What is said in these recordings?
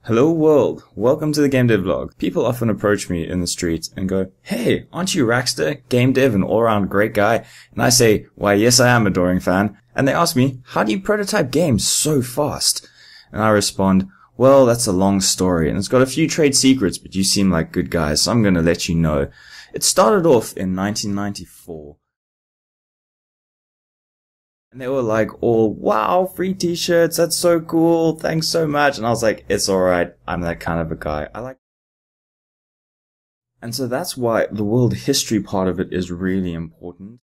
Hello world, welcome to the GameDevVlog. People often approach me in the street and go, "Hey, aren't you Raxter, game dev and all-around great guy?" And I say, "Why, yes, I am a adoring fan." And they ask me, "How do you prototype games so fast?" And I respond, "Well, that's a long story and it's got a few trade secrets, but you seem like good guys, so I'm going to let you know." It started off in 1994. And they were like, "Oh, wow, free t-shirts, that's so cool, thanks so much." And I was like, "It's alright, I'm that kind of a guy. I like." And so that's why the world history part of it is really important.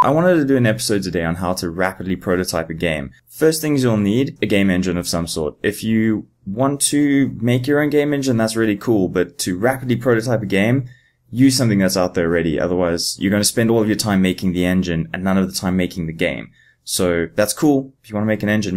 I wanted to do an episode today on how to rapidly prototype a game. First things you'll need, a game engine of some sort. If you want to make your own game engine, that's really cool, but to rapidly prototype a game, use something that's out there already. Otherwise, you're going to spend all of your time making the engine and none of the time making the game. So that's cool. If you want to make an engine,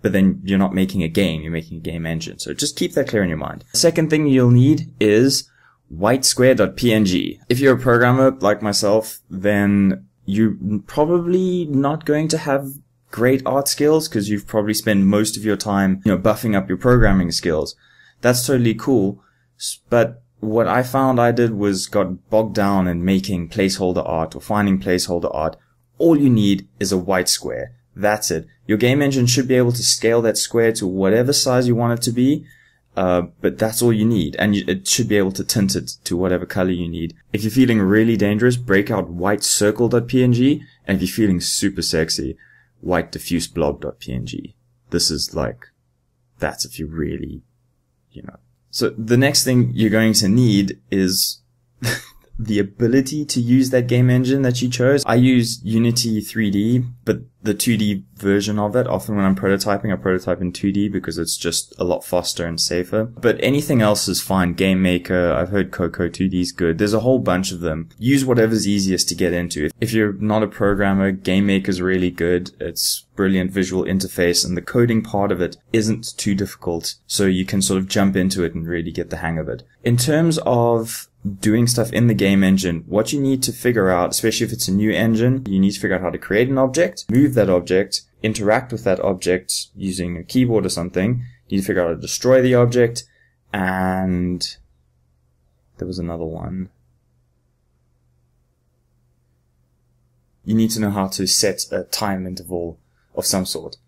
but then you're not making a game, you're making a game engine. So just keep that clear in your mind. Second thing you'll need is whitesquare.png. If you're a programmer like myself, then you're probably not going to have great art skills because you've probably spent most of your time, buffing up your programming skills. That's totally cool. But what I found I did was got bogged down in making placeholder art or finding placeholder art. All you need is a white square. That's it. Your game engine should be able to scale that square to whatever size you want it to be, but that's all you need. And it should be able to tint it to whatever color you need. If you're feeling really dangerous, break out whitecircle.png, and if you're feeling super sexy, whitediffusedblob.png. This is like, that's if you really, So the next thing you're going to need is the ability to use that game engine that you chose. I use Unity 3D, but the 2D version of it, often when I'm prototyping, I prototype in 2D because it's just a lot faster and safer. But anything else is fine. Game Maker, I've heard Coco 2D is good. There's a whole bunch of them. Use whatever's easiest to get into. If you're not a programmer, Game Maker's really good. It's brilliant visual interface, and the coding part of it isn't too difficult, so you can sort of jump into it and really get the hang of it. In terms of doing stuff in the game engine, what you need to figure out, especially if it's a new engine, you need to figure out how to create an object, move that object, interact with that object using a keyboard or something. You need to figure out how to destroy the object, and there was another one. You need to know how to set a time interval of some sort,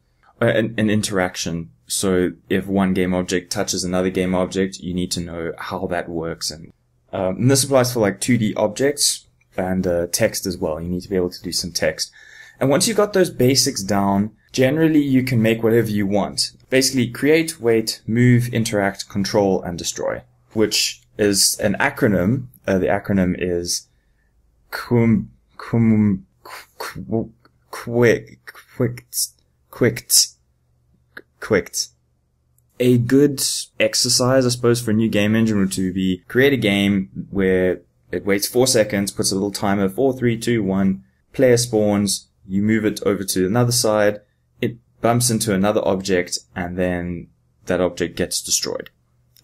an interaction. So if one game object touches another game object, you need to know how that works. And this applies for like 2D objects and text as well. You need to be able to do some text. And once you've got those basics down, generally you can make whatever you want. Basically, create, wait, move, interact, control, and destroy, which is an acronym. The acronym is QUICT. A good exercise, I suppose, for a new game engine would be create a game where it waits 4 seconds, puts a little timer, 4, 3, 2, 1, player spawns, you move it over to another side, it bumps into another object, and then that object gets destroyed.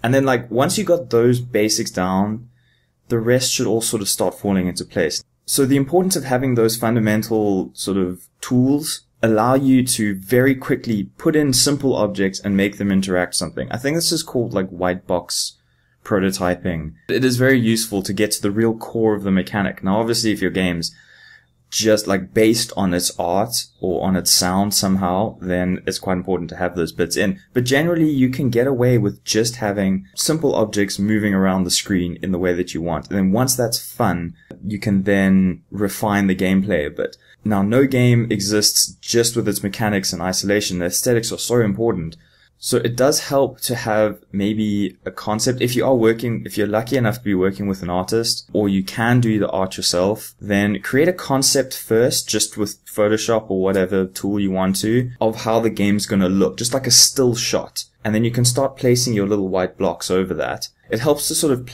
And then once you got those basics down, the rest should all sort of start falling into place. So the importance of having those fundamental sort of tools allow you to very quickly put in simple objects and make them interact something. I think this is called white box prototyping. It is very useful to get to the real core of the mechanic. Now, obviously, if your game's just based on its art or on its sound somehow, then it's quite important to have those bits in. But generally, you can get away with just having simple objects moving around the screen in the way that you want. And then once that's fun, you can then refine the gameplay a bit. Now, no game exists just with its mechanics in isolation. The aesthetics are so important. So it does help to have maybe a concept. If you're lucky enough to be working with an artist, or you can do the art yourself, then create a concept first, just with Photoshop or whatever tool you want to, of how the game's going to look, just like a still shot. And then you can start placing your little white blocks over that. It helps to sort of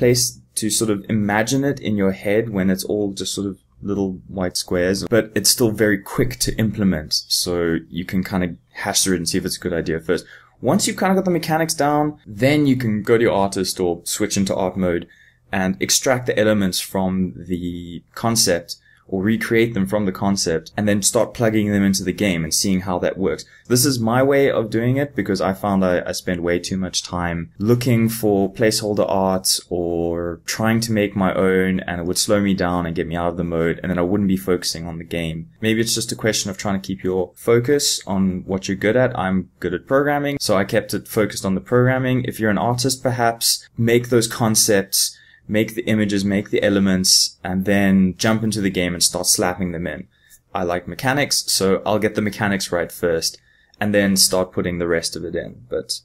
imagine it in your head when it's all just sort of little white squares, but it's still very quick to implement. So you can kind of hash through it and see if it's a good idea first. Once you've kind of got the mechanics down, then you can go to your artist or switch into art mode and extract the elements from the concept or recreate them from the concept and then start plugging them into the game and seeing how that works. This is my way of doing it because I found I spent way too much time looking for placeholder art or trying to make my own, and it would slow me down and get me out of the mode, and then I wouldn't be focusing on the game. Maybe it's just a question of trying to keep your focus on what you're good at. I'm good at programming, so I kept it focused on the programming. If you're an artist, perhaps make those concepts, make the images, make the elements, and then jump into the game and start slapping them in. I like mechanics, so I'll get the mechanics right first and then start putting the rest of it in. But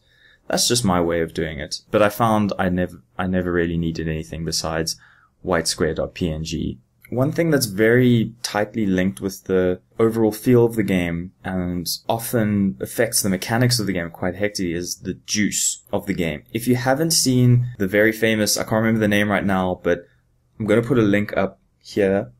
that's just my way of doing it. But I found I never really needed anything besides whitesquare.png. One thing that's very tightly linked with the overall feel of the game and often affects the mechanics of the game quite hectically is the juice of the game. If you haven't seen the very famous, I can't remember the name right now, but I'm going to put a link up here.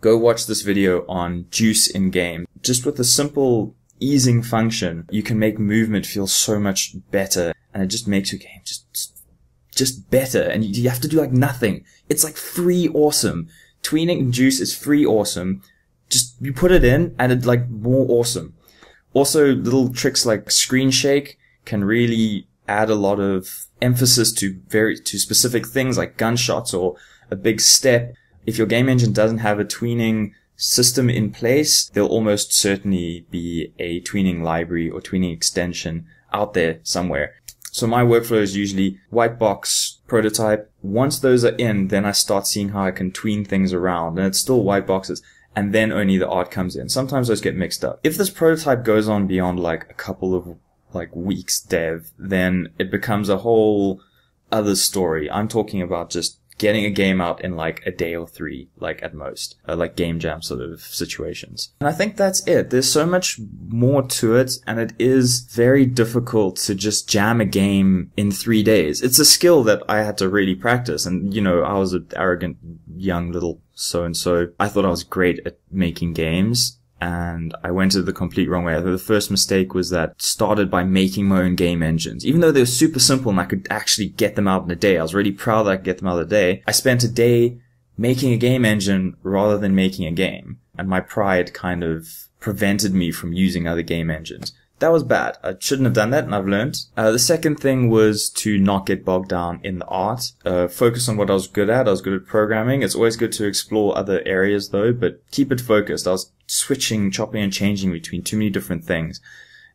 Go watch this video on juice in game. Just with a simple easing function, you can make movement feel so much better, and it just makes your game just better. And you have to do like nothing. It's like free awesome. Tweening juice is free awesome. Just you put it in and it's like more awesome. Also, little tricks like screen shake can really add a lot of emphasis to specific things like gunshots or a big step. If your game engine doesn't have a tweening system in place, there'll almost certainly be a tweening library or tweening extension out there somewhere. So my workflow is usually white box, prototype. Once those are in, then I start seeing how I can tween things around, and it's still white boxes, and then only the art comes in. Sometimes those get mixed up. If this prototype goes on beyond like a couple of like weeks dev, then it becomes a whole other story. I'm talking about just getting a game out in like a day or 3, like at most, like game jam sort of situations. And I think that's it. There's so much more to it, and it is very difficult to just jam a game in 3 days. It's a skill that I had to really practice. And, you know, I was an arrogant young little so-and-so. I thought I was great at making games, and I went it the complete wrong way. The first mistake was that started by making my own game engines. Even though they were super simple and I could actually get them out in a day, I was really proud that I could get them out in a day. I spent a day making a game engine rather than making a game, and my pride kind of prevented me from using other game engines. That was bad. I shouldn't have done that, and I've learned. The second thing was to not get bogged down in the art. Focus on what I was good at. I was good at programming. It's always good to explore other areas though, but keep it focused. I was switching, chopping and changing between too many different things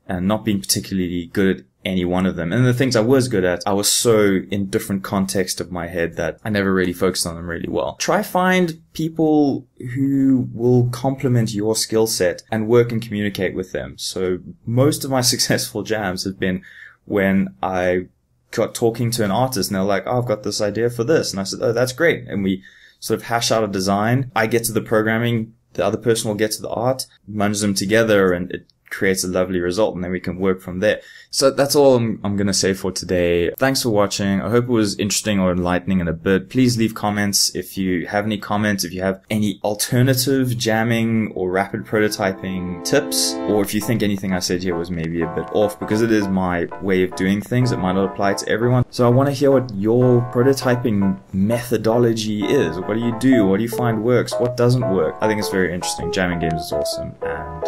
and not being particularly good at any one of them. And the things I was good at, I was so in different context of my head that I never really focused on them really well. Try find people who will complement your skill set and work and communicate with them. So most of my successful jams have been when I got talking to an artist and they're like, oh, I've got this idea for this. And I said, oh, that's great. And we sort of hash out a design. I get to the programming, the other person will get to the art, merge them together, and it creates a lovely result, and then we can work from there. So that's all I'm going to say for today. Thanks for watching. I hope it was interesting or enlightening in a bit. Please leave comments if you have any comments, if you have any alternative jamming or rapid prototyping tips, or if you think anything I said here was maybe a bit off, because it is my way of doing things. It might not apply to everyone. So I want to hear what your prototyping methodology is. What do you do? What do you find works? What doesn't work? I think it's very interesting. Jamming games is awesome, and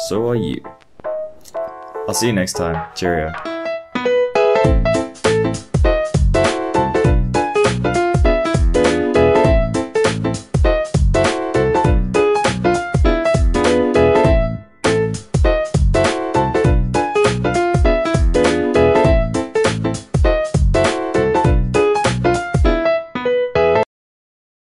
so are you. I'll see you next time. Cheerio.